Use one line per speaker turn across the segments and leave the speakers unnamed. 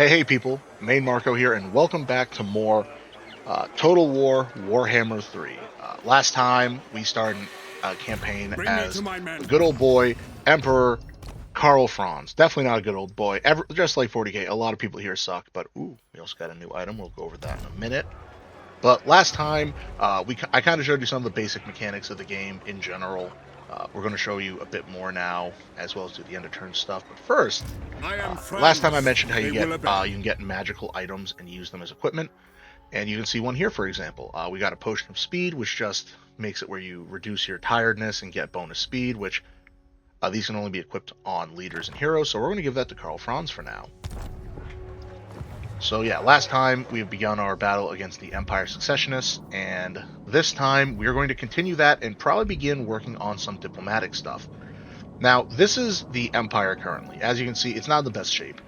Hey people, Main Marco here, and welcome back to more Total War Warhammer 3. Last time we started a campaign
Bring me
as
to my
the
men.
good old boy Emperor Karl Franz. Definitely not a good old boy, just like 40k. A lot of people here suck, but ooh, we also got a new item. We'll go over that in a minute. But last time, I kind of showed you some of the basic mechanics of the game in general. We're going to show you a bit more now, as well as do the end of turn stuff. But first,
I am
last time I
Franz.
mentioned how
They will obey.
you can get magical items and use them as equipment, and you can see one here, for example. We got a potion of speed, which just makes it where you reduce your tiredness and get bonus speed, which these can only be equipped on leaders and heroes. So we're going to give that to Karl Franz for now. So yeah, last time we have begun our battle against the Empire Successionists, and this time we are going to continue that and probably begin working on some diplomatic stuff. Now, this is the Empire currently. As you can see, it's not in the best shape.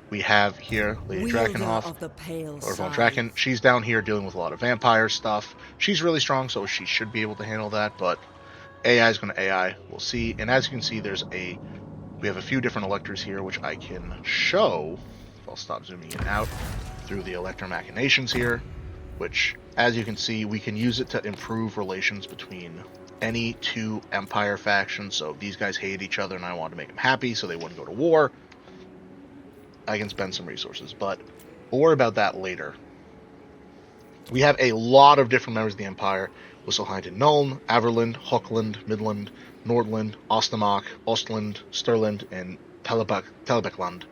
We have here Lady
Wielder
Drakenhoff,
of the pale
or Von Draken.
scythe.
She's down here dealing with a lot of vampire stuff. She's really strong, so she should be able to handle that, but AI is going to AI. We'll see. And as you can see, we have a few different electors here, which I can show. I'll stop zooming in and out through the elector machinations here, which, as you can see, we can use it to improve relations between any two Empire factions. So if these guys hate each other and I want to make them happy so they wouldn't go to war, I can spend some resources, but we'll worry about that later. We have a lot of different members of the Empire: Wisselhind, Nuln, Averland, Hookland, Midland, Nordland, Ostermark, Ostland, Sturland, and Telebeckland.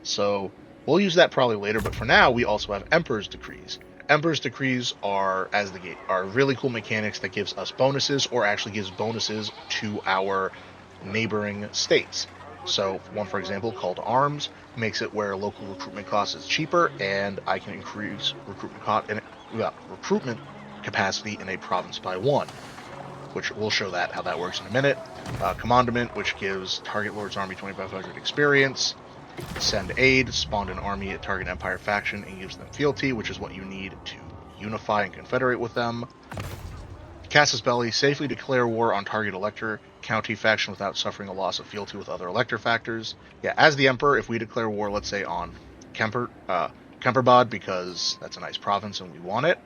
So we'll use that probably later, but for now we also have Emperor's Decrees. Emperor's Decrees are really cool mechanics that gives us bonuses, or actually gives bonuses to our neighboring states. So one, for example, Call to Arms, makes it where local recruitment cost is cheaper, and I can increase recruitment capacity in a province by 1, which we'll show how that works in a minute. Commandment, which gives target lord's army 2500 experience. Send aid, spawn an army at target Empire faction and gives them fealty, which is what you need to unify and confederate with them. Casus Belli, safely declare war on target elector county faction without suffering a loss of fealty with other elector factors. Yeah, as the Emperor, if we declare war, let's say on Kemperbad, because that's a nice province and we want it,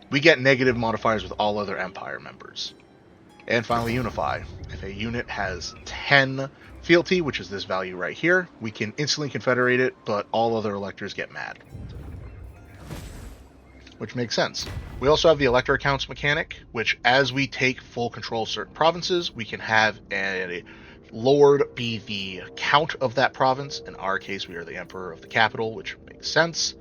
we get negative modifiers with all other Empire members. And finally, Unify. If a unit has 10 fealty, which is this value right here, we can instantly confederate it, but all other electors get mad. Which makes sense. We also have the elector accounts mechanic, which as we take full control of certain provinces, we can have a lord be the count of that province. In our case, we are the Emperor of the capital, which makes sense.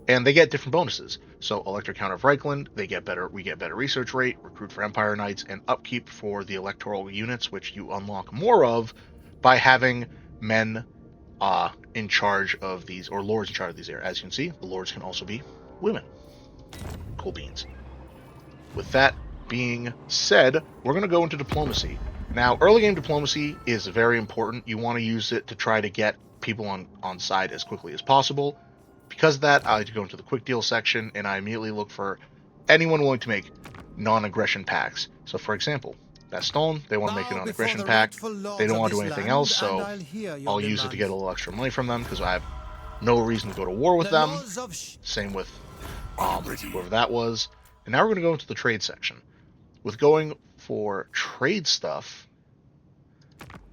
And they get different bonuses. So Elector Count of Reichland, we get better research rate, recruit for Empire Knights, and upkeep for the electoral units, which you unlock more of by having men in charge of these, or lords in charge of these areas. As you can see, the lords can also be women. Cool beans. With that being said, we're going to go into diplomacy. Now, early game diplomacy is very important. You want to use it to try to get people on side as quickly as possible. Because of that, I like to go into the quick deal section, and I immediately look for anyone willing to make non-aggression pacts. So, for example, Baston, they want to make a non-aggression pact. They don't want to do anything else, so I'll use it to get a little extra money from them, because I have no reason to go to war with them. Same with whoever that was. And now we're going to go into the trade section. With going for trade stuff,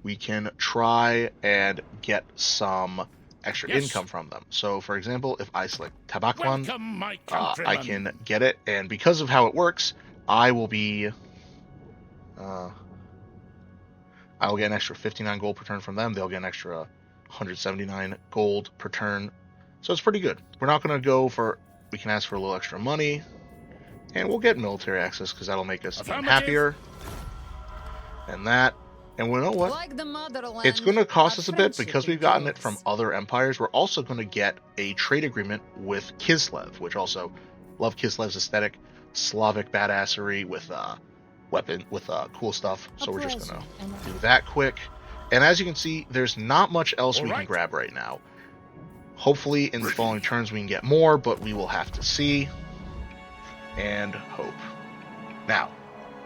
we can try and get some extra income from them. So, for example, if I select Tabaklan, I can get it, and because of how it works, I will get an extra 59 gold per turn from them. They'll get an extra 179 gold per turn. So it's pretty good. We're not going to go for... We can ask for a little extra money, and we'll get military access, because that'll make us even happier. And that... And we know what?
Like
it's going to cost us a bit, because we've gotten it from other empires. We're also going to get a trade agreement with Kislev, which also love Kislev's aesthetic, Slavic badassery with cool stuff. So we're just going to do that quick. And as you can see, there's not much else we can grab right now. Hopefully in the following turns we can get more, but we will have to see and hope.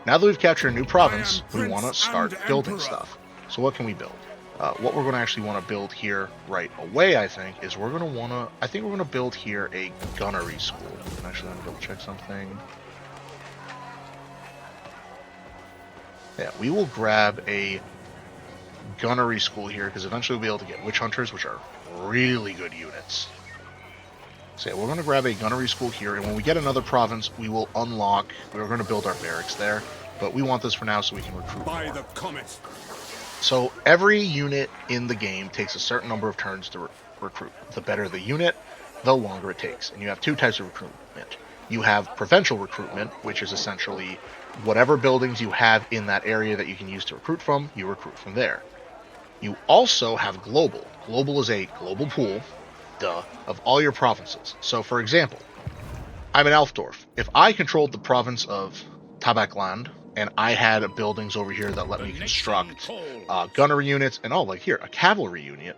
Now that we've captured a new province, we want to start building stuff. So what can we build? What we're going to actually want to build here right away, I think, is we're going to want to... I think we're going to build here a gunnery school. And actually, let me double check something. Yeah, we will grab a gunnery school here, because eventually we'll be able to get witch hunters, which are really good units. So yeah, we're going to grab a gunnery school here, and when we get another province, we will unlock... We're going to build our barracks there, but we want this for now so we can recruit more.
The comet.
So every unit in the game takes a certain number of turns to recruit. The better the unit, the longer it takes. And you have two types of recruitment. You have provincial recruitment, which is essentially whatever buildings you have in that area that you can use to recruit from, you recruit from there. You also have global. Global is a global pool, of all your provinces. So for example, I'm in Elfdorf. If I controlled the province of Tabakland, and I had buildings over here that let me construct gunnery units, and like here, a cavalry unit,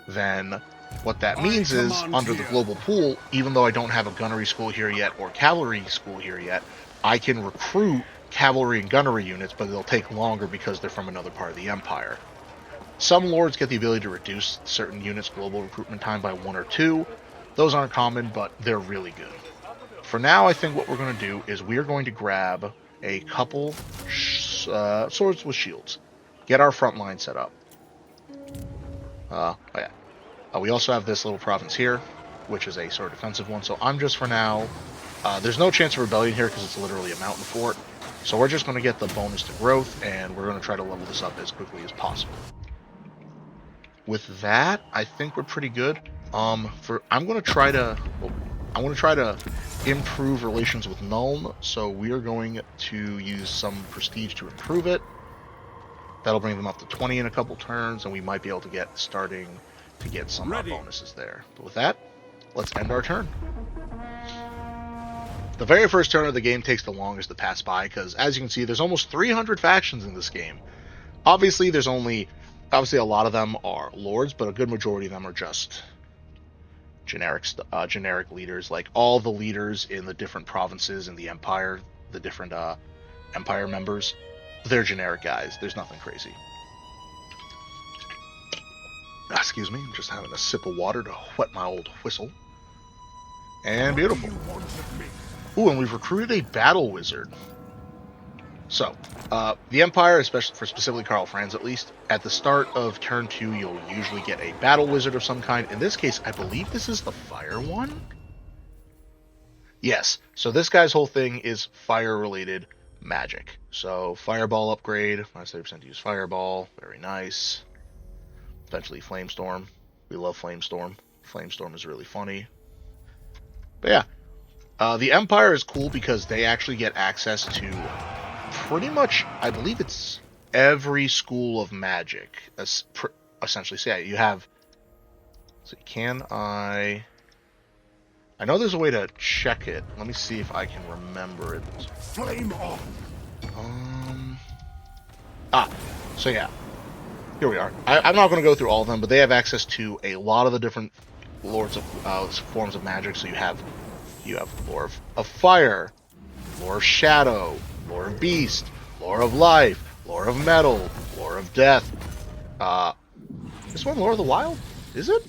then what that means is, under the global pool, even though I don't have a gunnery school here yet, or cavalry school here yet, I can recruit cavalry and gunnery units, but they'll take longer because they're from another part of the empire. Some lords get the ability to reduce certain units' global recruitment time by 1 or 2. Those aren't common, but they're really good. For now, I think what we're going to do is we're going to grab a couple swords with shields. Get our front line set up. We also have this little province here, which is a sort of defensive one. So I'm just, for now, there's no chance of rebellion here because it's literally a mountain fort. So we're just going to get the bonus to growth, and we're going to try to level this up as quickly as possible. With that, I think we're pretty good. I want to try to improve relations with Nuln, so we are going to use some prestige to improve it. That'll bring them up to 20 in a couple turns, and we might be able to get starting to get some bonuses there. But with that, let's end our turn. The very first turn of the game takes the longest to pass by, because as you can see, there's almost 300 factions in this game. Obviously, a lot of them are lords, but a good majority of them are just generic leaders. Like all the leaders in the different provinces in the empire, the different empire members, they're generic guys. There's nothing crazy. Excuse me, I'm just having a sip of water to wet my old whistle. And beautiful. Ooh, and we've recruited a battle wizard. So, the Empire, especially for specifically Karl Franz at least, at the start of turn 2, you'll usually get a battle wizard of some kind. In this case, I believe this is the fire one? Yes, so this guy's whole thing is fire-related magic. So, fireball upgrade, minus 30% to use fireball, very nice. Eventually, flamestorm. We love flamestorm. Flamestorm is really funny. But yeah, the Empire is cool because they actually get access to pretty much, I believe it's every school of magic, essentially. So yeah, you have, so I know there's a way to check it. Let me see if I can remember it.
Flame on.
So yeah, here we are. I'm not going to go through all of them, but they have access to a lot of the different lords of forms of magic. So you have Lore of Fire, Lore of Shadow, Lore of Beast, Lore of Life, Lore of Metal, Lore of Death. This one, Lore of the Wild? Is it?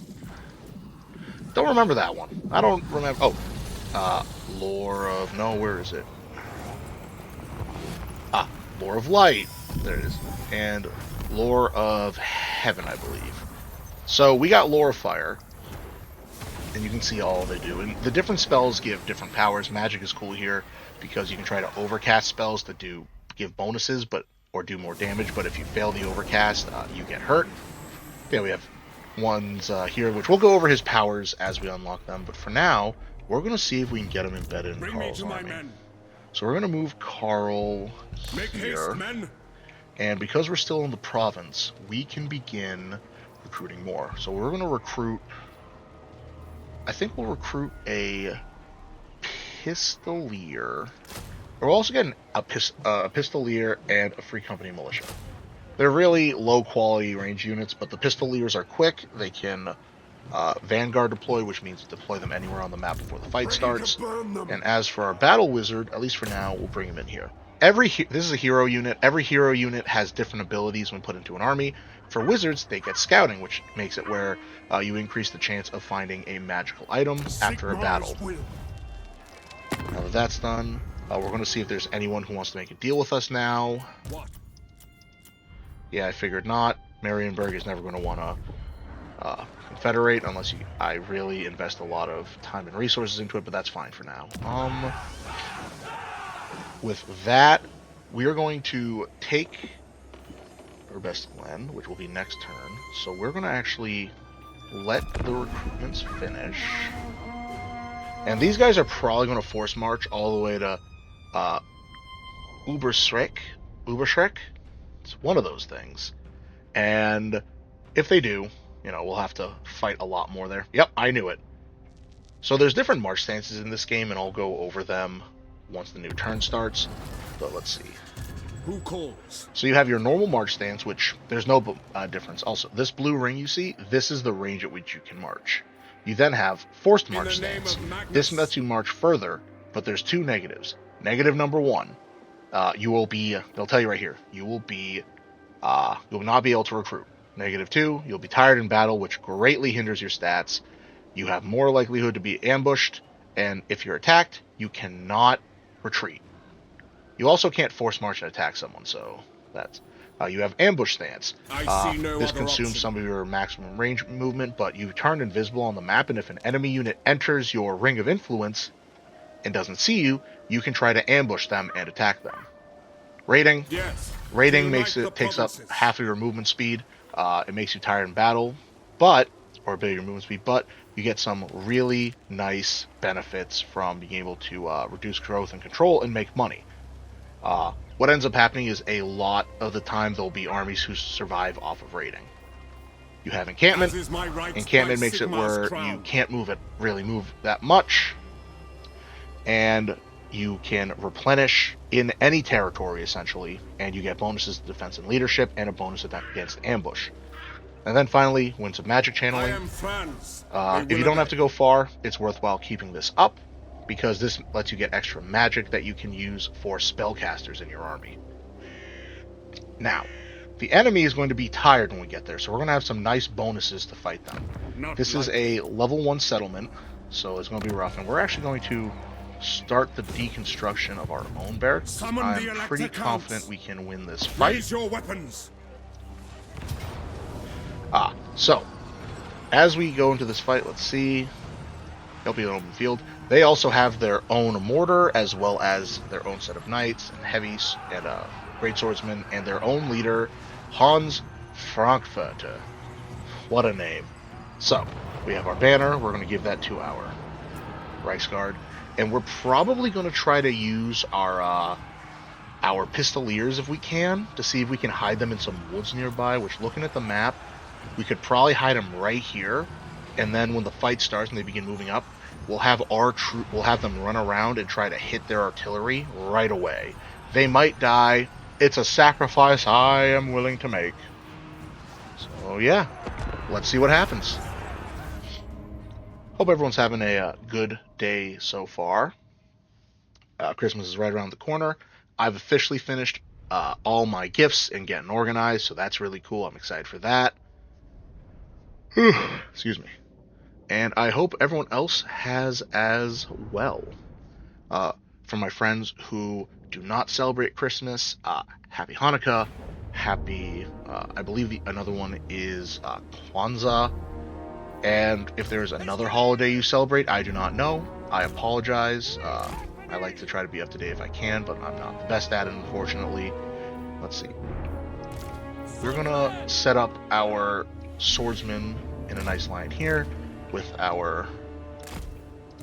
Don't remember that one. I don't remember. Oh, Lore of... No, where is it? Lore of Light. There it is. And Lore of Heaven, I believe. So we got Lore of Fire. And you can see all they do. And the different spells give different powers. Magic is cool here because you can try to overcast spells that give bonuses or do more damage, but if you fail the overcast, you get hurt. Yeah, we have ones here, which we'll go over his powers as we unlock them, but for now, we're going to see if we can get him embedded in Karl's army. So we're going to move Karl here, and because we're still in the province, we can begin recruiting more. So we're going to recruit, I think we'll recruit a Pistolier. We're also getting a Pistolier and a Free Company Militia. They're really low quality range units, but the Pistoliers are quick. They can Vanguard deploy, which means deploy them anywhere on the map before the fight starts. And as for our Battle Wizard, at least for now, we'll bring him in here. This is a hero unit. Every hero unit has different abilities when put into an army. For wizards, they get scouting, which makes it where you increase the chance of finding a magical item after a battle. Now that that's done, we're going to see if there's anyone who wants to make a deal with us now.
What?
Yeah, I figured not. Marienburg is never going to want to confederate unless I really invest a lot of time and resources into it, but that's fine for now. With that, we are going to take Urbest Glen, which will be next turn. So we're going to actually let the recruitments finish. And these guys are probably going to force march all the way to Uberschreck. It's one of those things. And if they do, we'll have to fight a lot more there. Yep, I knew it. So there's different march stances in this game, and I'll go over them once the new turn starts. But let's see.
Who calls?
So you have your normal march stance, which there's no difference. Also, this blue ring you see, this is the range at which you can march. You then have forced march stance. This lets you march further, but there's two negatives. Negative number one, you will be, they'll tell you right here, you will not be able to recruit. Negative two, you'll be tired in battle, which greatly hinders your stats. You have more likelihood to be ambushed, and if you're attacked, you cannot retreat. You also can't force march and attack someone, so that's... you have ambush stance. This consumes some of your maximum range movement, but you turn invisible on the map, and if an enemy unit enters your ring of influence and doesn't see you, you can try to ambush them and attack them. Raiding.
Yes.
Raiding takes up half of your movement speed. It makes you tired in battle, or a bit of your movement speed, but you get some really nice benefits from being able to reduce growth and control and make money. What ends up happening is a lot of the time there'll be armies who survive off of raiding. You have encampment. Encampment makes it where you can't really move that much, and you can replenish in any territory essentially, and you get bonuses to defense and leadership and a bonus against ambush. And then finally, Winds of Magic channeling. If you don't have to go far, it's worthwhile keeping this up, because this lets you get extra magic that you can use for spellcasters in your army. Now, the enemy is going to be tired when we get there, so we're going to have some nice bonuses to fight them. This is a level 1 settlement, so it's going to be rough, and we're actually going to start the deconstruction of our own barracks. I'm pretty confident we can win this fight.
Raise your weapons.
So, as we go into this fight, let's see. It'll be an open field. They also have their own mortar, as well as their own set of knights and heavies and great swordsmen, and their own leader, Hans Frankfurter. What a name. So, we have our banner. We're going to give that to our Reichsguard, and we're probably going to try to use our pistoliers if we can, to see if we can hide them in some woods nearby, which, looking at the map, we could probably hide them right here, and then when the fight starts and they begin moving up, we'll have them run around and try to hit their artillery right away. They might die. It's a sacrifice I am willing to make. So yeah, let's see what happens. Hope everyone's having a good day so far. Christmas is right around the corner. I've officially finished all my gifts and getting organized, so that's really cool. I'm excited for that. Excuse me. And I hope everyone else has as well. For my friends who do not celebrate Christmas, happy Hanukkah, happy, I believe another one is Kwanzaa. And if there's another holiday you celebrate, I do not know. I apologize. I like to try to be up to date if I can, but I'm not the best at it, unfortunately. Let's see. We're going to set up our swordsman in a nice line here with our...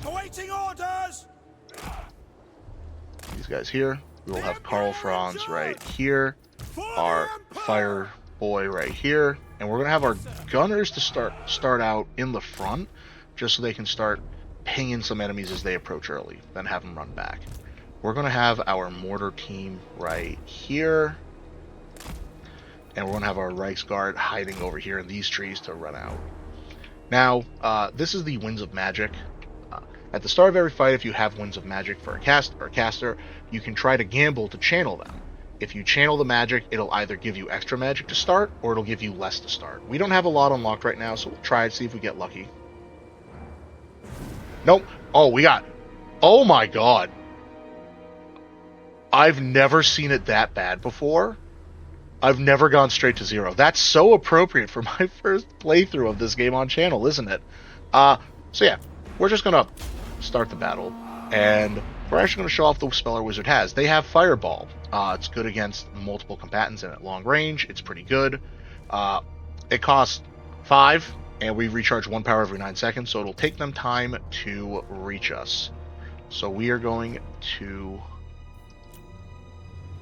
Awaiting orders!
These guys here. We will have Karl Franz right here. Our fire boy right here. And we're going to have our gunners to start out in the front, just so they can start pinging some enemies as they approach early, then have them run back. We're going to have our mortar team right here, and we're going to have our Reichsguard hiding over here in these trees to run out. Now, this is the Winds of Magic. At the start of every fight, if you have Winds of Magic for a caster, you can try to gamble to channel them. If you channel the magic, it'll either give you extra magic to start, or it'll give you less to start. We don't have a lot unlocked right now, so we'll try and see if we get lucky. Nope. Oh, we got... Oh my god. I've never seen it that bad before. I've never gone straight to 0. That's so appropriate for my first playthrough of this game on channel, isn't it? So yeah, we're just gonna start the battle, and we're actually gonna show off the spell our wizard has. They have Fireball. It's good against multiple combatants and at long range. It's pretty good. It costs 5, and we recharge 1 power every 9 seconds, so it'll take them time to reach us. So we are going to...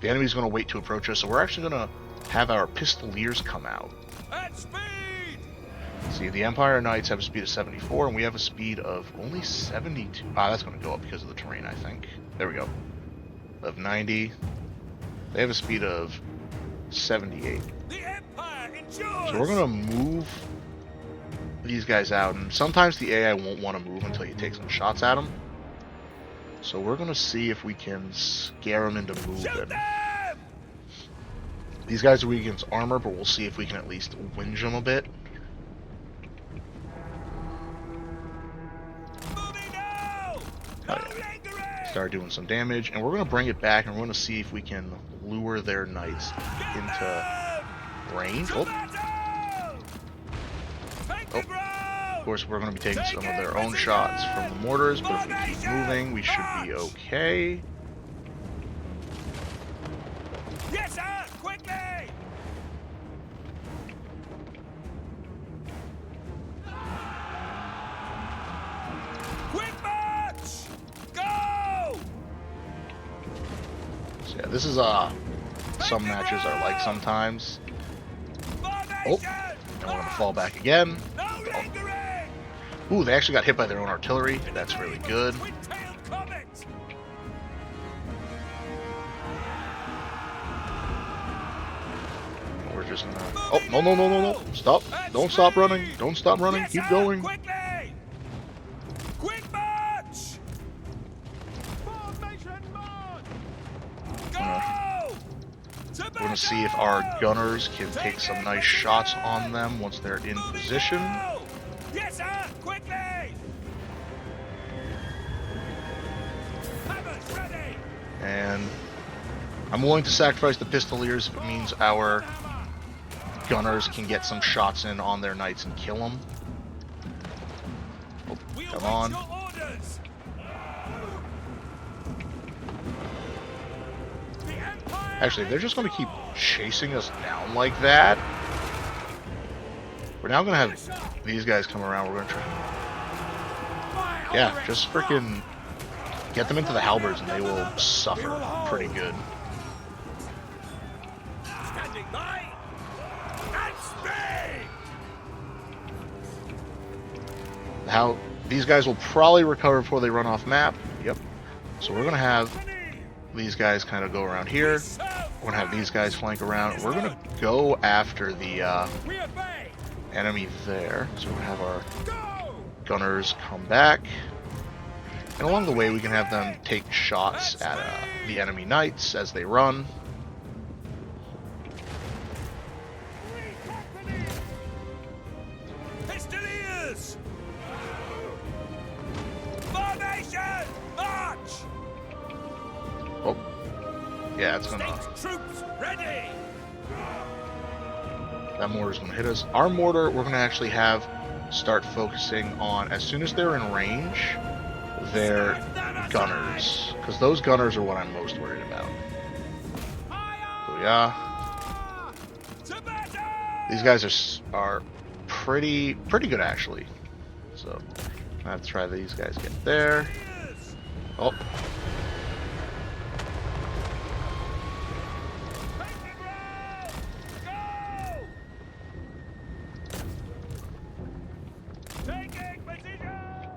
The enemy's going to wait to approach us, so we're actually going to have our Pistoliers come out.
At speed!
See, the Empire Knights have a speed of 74, and we have a speed of only 72. That's going to go up because of the terrain, I think. There we go. Of 90. They have a speed of 78.
The Empire endures!
So we're going to move these guys out, and sometimes the AI won't want to move until you take some shots at them. So we're going to see if we can scare them into moving. These guys are weak against armor, but we'll see if we can at least whinge them a bit. Start doing some damage, and we're going to bring it back, and we're going to see if we can lure their knights into range. Oh. Of course, we're going to be taking some of their own shots from the mortars, but if we keep moving, we should be okay.
Yes, sir! Quickly! Quick march! Go!
So yeah, this is some matches are like sometimes. Oh, and we're going to fall back again. Ooh, they actually got hit by their own artillery. That's really good. We're just gonna... Oh, no, no, no, no, no. Stop. Don't stop running. Don't stop running. Keep going.
Quick march!
We're gonna see if our gunners can take some nice shots on them once they're in position.
Yes, sir! Quickly! Hammers ready!
And I'm willing to sacrifice the Pistoliers if it means our gunners can get some shots in on their knights and kill them. Oh, come on. Actually, they're just going to keep chasing us down like that. We're now going to have these guys come around. We're going to try... Yeah, just freaking get them into the halberds and they will suffer pretty good.
Standing by! And speed!
How these guys will probably recover before they run off map. Yep. So we're going to have these guys kind of go around here. We're going to have these guys flank around. We're going to go after the enemy there. So we're going to have our gunners come back. And along the way, we can have them take shots at the enemy knights as they run.
Pistoliers! Formation! March!
Oh, yeah, it's gonna.
Troops ready!
That mortar's gonna hit us. Our mortar, we're gonna actually have start focusing on as soon as they're in range, their gunners, because those gunners are what I'm most worried about. So yeah, these guys are pretty good actually. So I have to try these guys get there. Oh.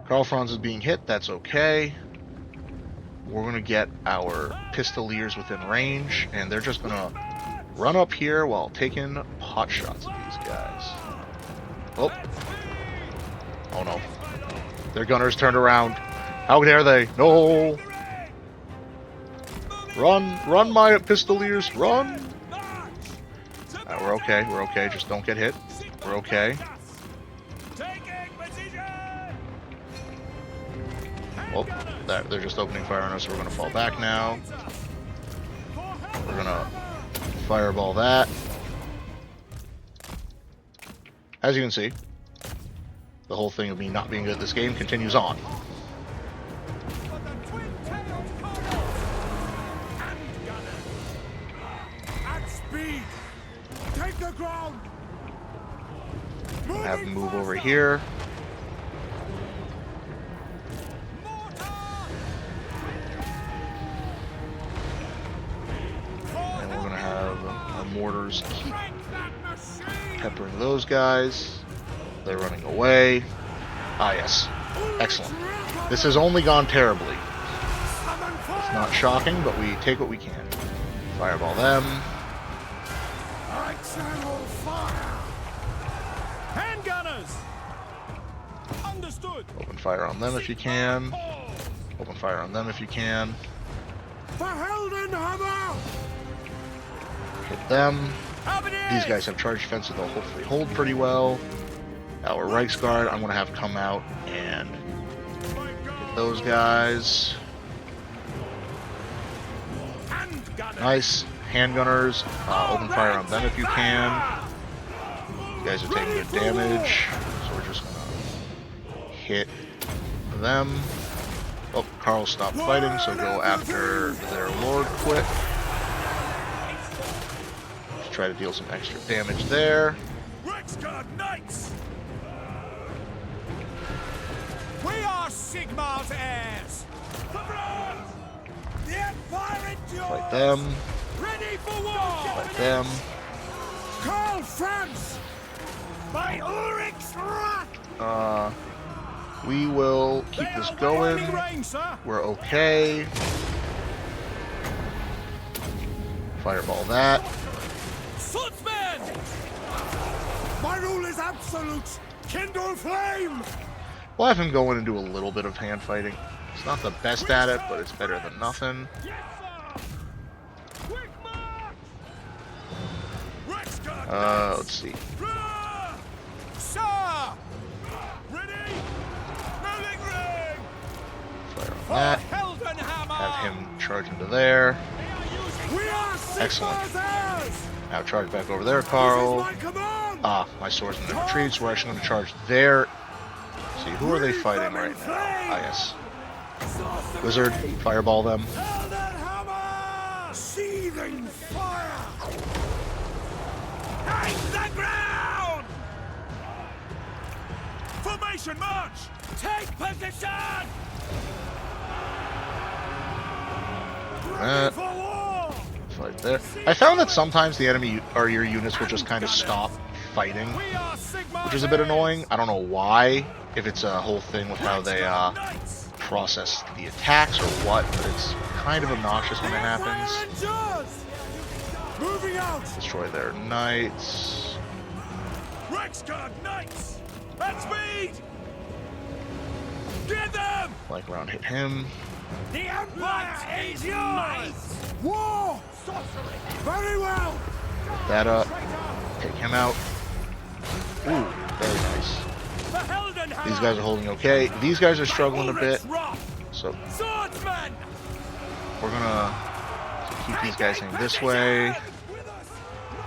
Karl Franz is being hit, that's okay. We're going to get our Pistoliers within range, and they're just going to run up here while taking pot shots at these guys. Oh. Oh no. Their gunners turned around. How dare they? No! Run! Run, my pistoliers! Run!
March!
We're okay. We're okay. Just don't get hit. We're okay.
Taking position!
Well, they're just opening fire on us, so we're going to fall back now. We're going to fireball that. As you can see, the whole thing of me not being good at this game continues on.
At speed! Take the ground!
Have him move over here. And we're going to have our mortars keep peppering those guys. They're running away. Ah, yes. Excellent. This has only gone terribly. It's not shocking, but we take what we can. Fireball them.
Handgunners! Understood!
Open fire on them if you can. Open fire on them if you can. Hit them. These guys have charge defense, so they'll hopefully hold pretty well. Our Reichsguard, I'm going to have come out and hit those guys. Nice. Handgunners, open fire on them if you can. You guys are taking good damage, so we're just going to hit them. Oh, Carl stopped fighting, so go after their lord quick. Try to deal some extra damage there.
Reichsguard Knights! We are Sigmar's heirs! The Empire endures!
Fight them.
Ready for war!
Fight them.
Call France! By Ulrich's wrath!
We will keep this going. We're okay. Fireball that.
Swordsman! My rule is absolute! Kindle flame!
We'll have him go in and do a little bit of hand fighting. It's not the best at it, but it's better than nothing.
Yes, sir! Quick march!
Let's see.
Sir! Ready? Milling ring!
Fire on that. Have him charge into there.
We are
Excellent. Now charge back over there, Carl. Ah, my swordsman in retreat, so we're actually going to charge there. See, who are they fighting right now? Ah, yes. Wizard, fireball them.
Seething fire! Hang the ground! Formation march! Take position! Ready for war!
Fight there. I found that sometimes the enemy or your units will just kind of stop fighting,
We are Sigmar's
which is a bit
heirs!
annoying. I don't know why, if it's a whole thing with how they
Knights!
process the attacks or what, but it's kind of obnoxious when it happens.
Moving out!
Destroy their knights.
Reichsguard Knights! At speed! Get them!
Like round hit him.
The Empire is yours! War! Sorcery! Very well!
Get that up. Take him out. Ooh, very nice.
The Heldenhammer!
These guys are holding okay. These guys are struggling a bit, so
Swordsman!
we're gonna keep these guys in this way.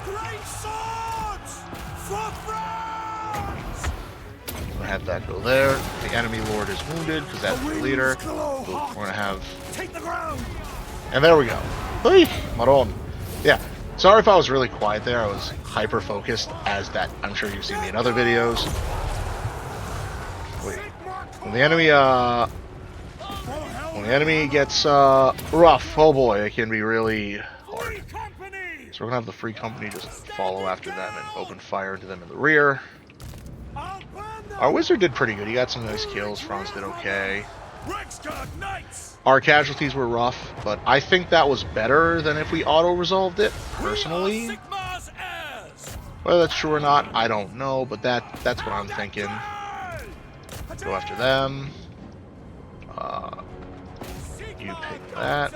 Great swords! For France!
We're gonna have that go there. The enemy lord is wounded because that's the leader. We're gonna have,
Take the ground!
and there we go. Hey, Maron. Yeah. Sorry if I was really quiet there. I was hyper focused, as that I'm sure you've seen me in other videos. Wait. When the enemy gets rough, oh boy, it can be really hard. So we're gonna have the free company just follow after them and open fire into them in the rear. Our wizard did pretty good. He got some nice kills. Franz did okay. Our casualties were rough, but I think that was better than if we auto-resolved it, personally. Whether that's true or not, I don't know, but that's what I'm thinking. Go after them. You pick that.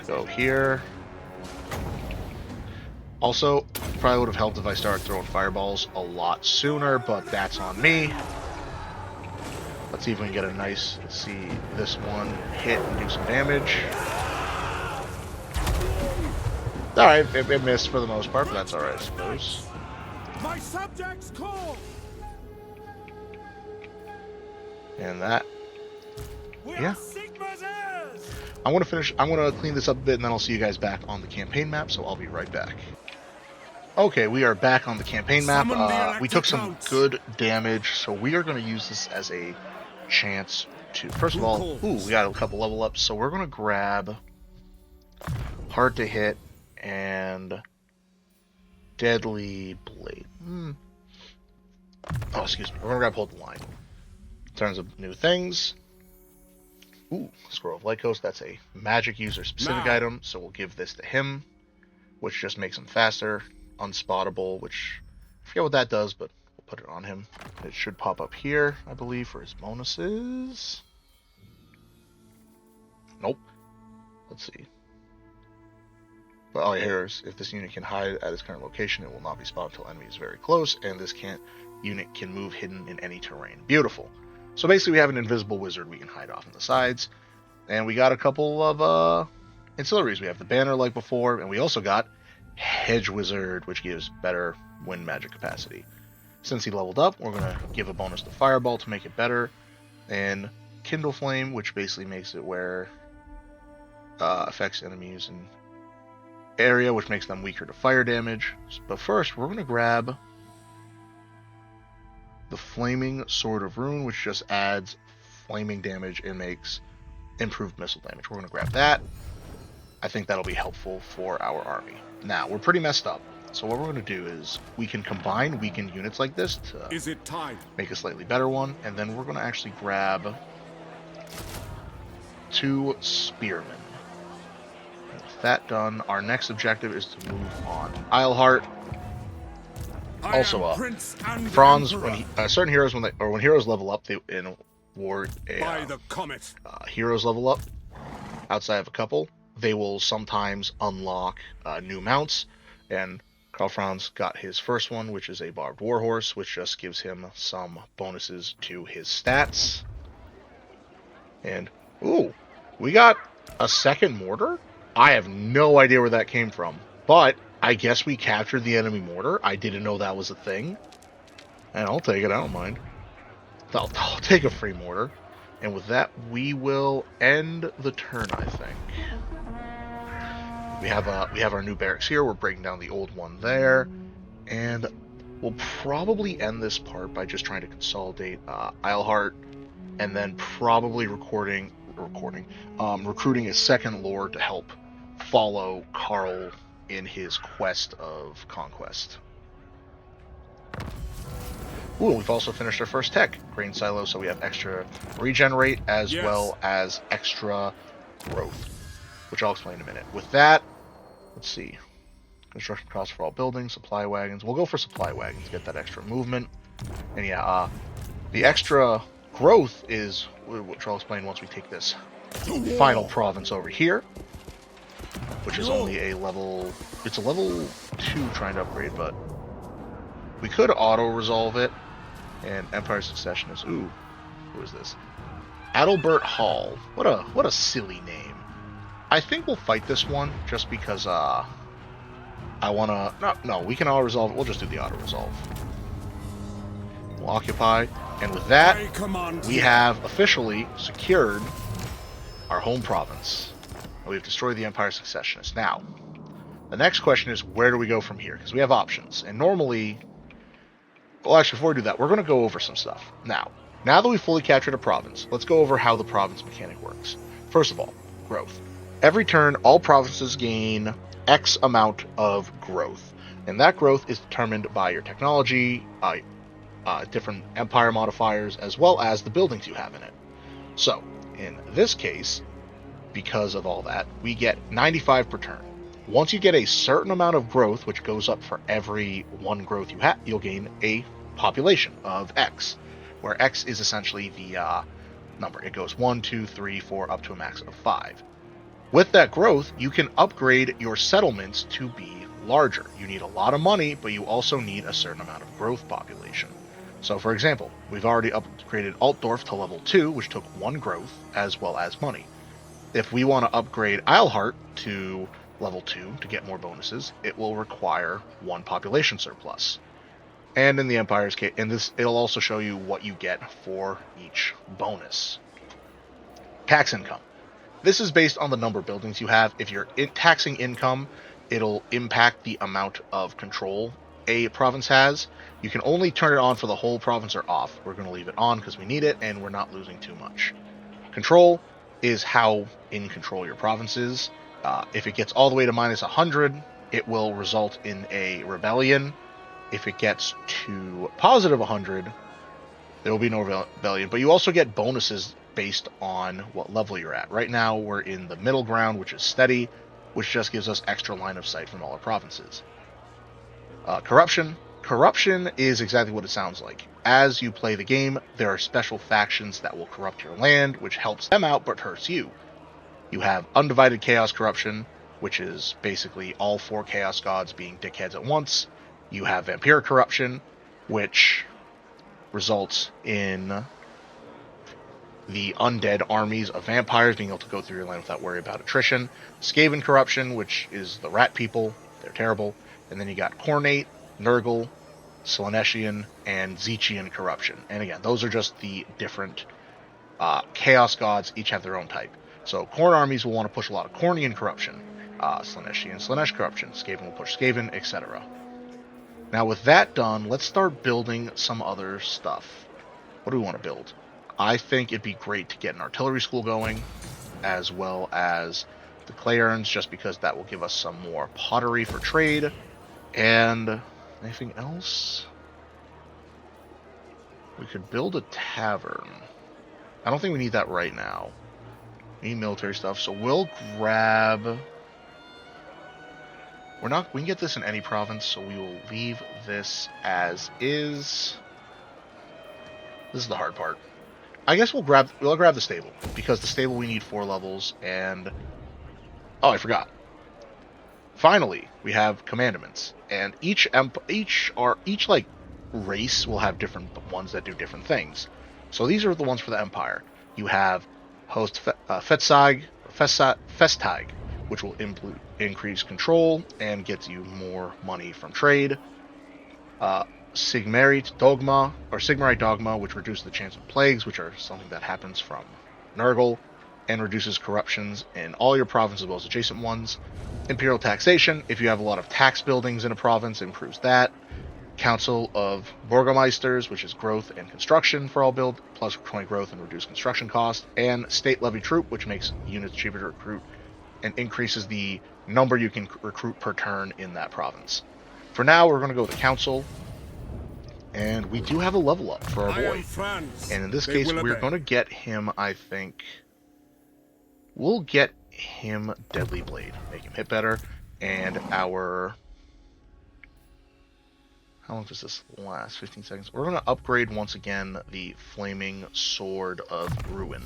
Go here. Also, probably would have helped if I started throwing fireballs a lot sooner, but that's on me. Let's see if we can get a nice, see this one hit and do some damage. Alright, it missed for the most part, but that's alright, I suppose.
My subjects call.
And that,
We
yeah.
are Sigma's heirs.
I'm gonna clean this up a bit, and then I'll see you guys back on the campaign map, so I'll be right back. Okay, we are back on the campaign map.
Summon the
We took some
electric
good damage, so we are going to use this as a chance to... First of all, ooh, we got a couple level ups, so we're going to grab Hard to Hit and Deadly Blade. Oh, excuse me. We're going to grab Hold the Line. In terms of new things... Ooh, Scroll of Light Coast. That's a magic user-specific item, so we'll give this to him, which just makes him faster. Unspottable, which I forget what that does, but we'll put it on him. It should pop up here, I believe, for his bonuses. Nope. Let's see. But all here's if this unit can hide at its current location, it will not be spotted until enemy is very close, and this unit can move hidden in any terrain. Beautiful. So basically, we have an invisible wizard we can hide off on the sides, and we got a couple of ancillaries. We have the banner like before, and we also got Hedge Wizard, which gives better wind magic capacity. Since he leveled up, we're going to give a bonus to Fireball to make it better, and Kindle Flame, which basically makes it where affects enemies in area, which makes them weaker to fire damage. But first, we're going to grab the Flaming Sword of Ruin, which just adds flaming damage and makes improved missile damage. We're going to grab that. I think that'll be helpful for our army. Now, we're pretty messed up, so what we're going to do is we can combine weakened units like this to make a slightly better one, and then we're going to actually grab 2 Spearmen. And with that done, our next objective is to move on Isleheart. Also, Franz, when certain heroes, when heroes level up, in War, heroes level up outside of a couple, they will sometimes unlock new mounts, and Karl Franz got his first one, which is a Barbed Warhorse, which just gives him some bonuses to his stats. And, ooh, we got a second mortar? I have no idea where that came from, but I guess we captured the enemy mortar. I didn't know that was a thing, and I'll take it, I don't mind. I'll take a free mortar, and with that, we will end the turn, I think. We have our new barracks here. We're breaking down the old one there, and we'll probably end this part by just trying to consolidate Isleheart, and then probably recruiting a second lord to help follow Karl in his quest of conquest. Ooh, we've also finished our first tech, Grain Silo, so we have extra regenerate as well as extra growth, which I'll explain in a minute. With that, let's see. Construction costs for all buildings, supply wagons. We'll go for supply wagons, get that extra movement. And yeah, the extra growth is, which I'll explain once we take this final province over here, which is only a level, it's a level 2 trying to upgrade, but we could auto-resolve it. And Empire Succession is, ooh, who is this? Adalbert Hall. What a silly name. I think we'll fight this one just because I wanna, no, we can auto-resolve it. We'll just do the auto-resolve. We'll occupy, and with that, we have officially secured our home province. We've destroyed the Empire Successionists. Now, the next question is, where do we go from here? Because we have options, and normally, well, actually, before we do that, we're going to go over some stuff. Now that we've fully captured a province, let's go over how the province mechanic works. First of all, growth. Every turn, all provinces gain X amount of growth, and that growth is determined by your technology, different empire modifiers, as well as the buildings you have in it. So, in this case, because of all that, we get 95 per turn. Once you get a certain amount of growth, which goes up for every 1 growth you have, you'll gain a population of X, where X is essentially the number. It goes 1, 2, 3, 4, up to a max of 5. With that growth, you can upgrade your settlements to be larger. You need a lot of money, but you also need a certain amount of growth population. So, for example, we've already upgraded Altdorf to level 2, which took 1 growth, as well as money. If we want to upgrade Eilhart to level 2 to get more bonuses, it will require 1 population surplus. And in the Empire's case, it'll also show you what you get for each bonus. Tax income. This is based on the number of buildings you have. If you're taxing income, it'll impact the amount of control a province has. You can only turn it on for the whole province or off. We're going to leave it on because we need it and we're not losing too much. Control is how in control your province is. If it gets all the way to minus 100, it will result in a rebellion. If it gets to positive 100, there will be no rebellion. But you also get bonuses based on what level you're at. Right now, we're in the middle ground, which is steady, which just gives us extra line of sight from all our provinces. Corruption. Corruption is exactly what it sounds like. As you play the game, there are special factions that will corrupt your land, which helps them out but hurts you. You have Undivided Chaos Corruption, which is basically all 4 Chaos Gods being dickheads at once. You have Vampiric Corruption, which results in the undead armies of vampires being able to go through your land without worry about attrition. Skaven Corruption, which is the rat people. They're terrible. And then you got Khornate, Nurgle, Slaaneshian, and Zechian Corruption. And again, those are just the different Chaos Gods. Each have their own type. So Khorne armies will want to push a lot of Khornian Corruption. Slaaneshian, Slaanesh Corruption. Skaven will push Skaven, etc. Now with that done, let's start building some other stuff. What do we want to build? I think it'd be great to get an artillery school going, as well as the clay urns, just because that will give us some more pottery for trade. And anything else? We could build a tavern. I don't think we need that right now. We need military stuff, so we'll grab... We can get this in any province, so we will leave this as is. This is the hard part. I guess we'll grab the stable, because the stable we need 4 levels, and oh, I forgot. Finally, we have commandments, and each like race will have different ones that do different things. So these are the ones for the Empire. You have host Festag, which will increase control and gets you more money from trade. Sigmarite Dogma, which reduces the chance of plagues, which are something that happens from Nurgle, and reduces corruptions in all your provinces as well as adjacent ones. Imperial Taxation, if you have a lot of tax buildings in a province, improves that. Council of Burgomeisters, which is growth and construction for all build, plus 20 growth and reduced construction cost. And State Levy Troop, which makes units cheaper to recruit and increases the number you can recruit per turn in that province. For now, we're going to go with the Council. And we do have a level up for our boy. And in this case, we're going to get him, I think... We'll get him Deadly Blade. Make him hit better. And our... How long does this last? 15 seconds. We're going to upgrade once again the Flaming Sword of Ruin.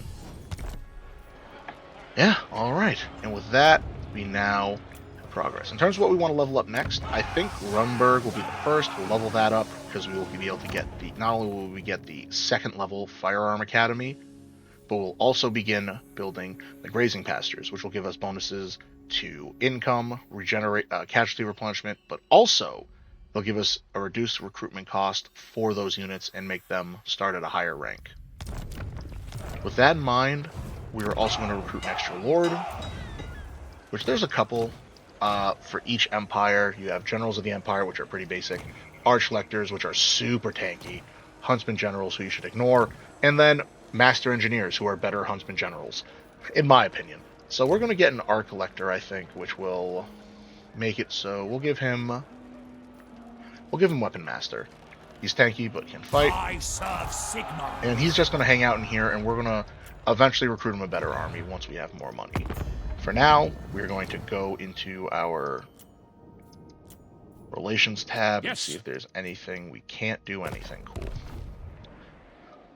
Yeah, alright. And with that, we now... progress. In terms of what we want to level up next, I think Runberg will be the first. We'll level that up because we will be able to get the, not only will we get the 2nd level Firearm Academy, but we'll also begin building the Grazing Pastures, which will give us bonuses to income, regenerate, casualty replenishment, but also they'll give us a reduced recruitment cost for those units and make them start at a higher rank. With that in mind, we are also going to recruit an extra Lord, which there's a couple. For each empire, you have Generals of the Empire, which are pretty basic, Archlectors, which are super tanky, Huntsman Generals, who you should ignore, and then Master Engineers, who are better Huntsman Generals, in my opinion. So we're going to get an Arch-Elector, I think, which will make it so we'll give him Weapon Master. He's tanky, but can fight.
I serve Sigma.
And he's just going to hang out in here, and we're going to eventually recruit him a better army once we have more money. For now, we're going to go into our Relations tab and see if there's anything. We can't do anything cool.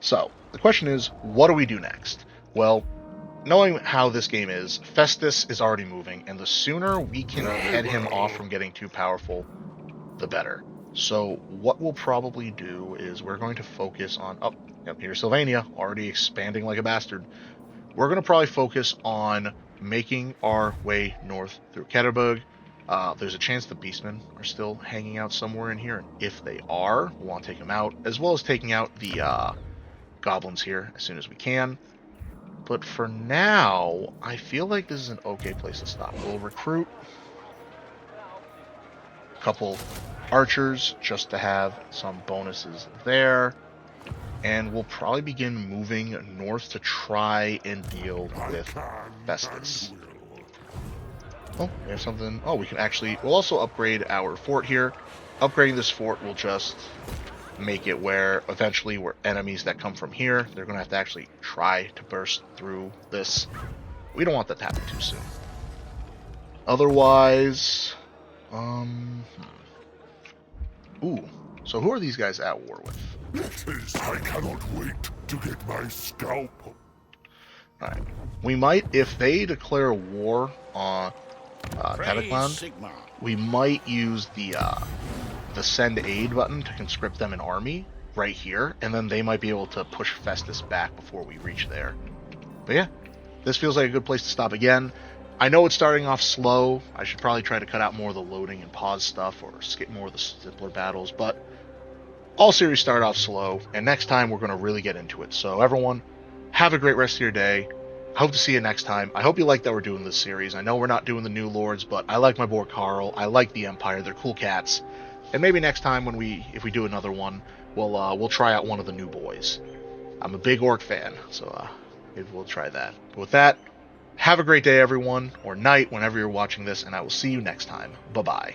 So, the question is, what do we do next? Well, knowing how this game is, Festus is already moving, and the sooner we can head him off from getting too powerful, the better. So what we'll probably do is we're going to focus on... Oh, yep, here's Sylvania, already expanding like a bastard. We're going to probably focus on making our way north through Ketterberg. There's a chance the Beastmen are still hanging out somewhere in here, and if they are, we'll want to take them out, as well as taking out the goblins here as soon as we can. But for now, I feel like this is an okay place to stop. We'll recruit a couple archers just to have some bonuses there. And we'll probably begin moving north to try and deal with Festus. Oh, we have something. Oh, we can actually... We'll also upgrade our fort here. Upgrading this fort will just make it where eventually where enemies that come from here, they're going to have to actually try to burst through this. We don't want that to happen too soon. Otherwise... Ooh. So who are these guys at war with?
It is. I cannot wait to get my scalp.
Alright. We might, if they declare war on Catacland, we might use the send aid button to conscript them an army right here, and then they might be able to push Festus back before we reach there. But yeah, this feels like a good place to stop again. I know it's starting off slow. I should probably try to cut out more of the loading and pause stuff or skip more of the simpler battles, but all series start off slow, and next time we're going to really get into it. So everyone, have a great rest of your day. I hope to see you next time. I hope you like that we're doing this series. I know we're not doing the new lords, but I like my boy Carl. I like the Empire. They're cool cats. And maybe next time when if we do another one, we'll try out one of the new boys. I'm a big orc fan, so maybe we'll try that. But with that, have a great day, everyone, or night, whenever you're watching this, and I will see you next time. Bye-bye.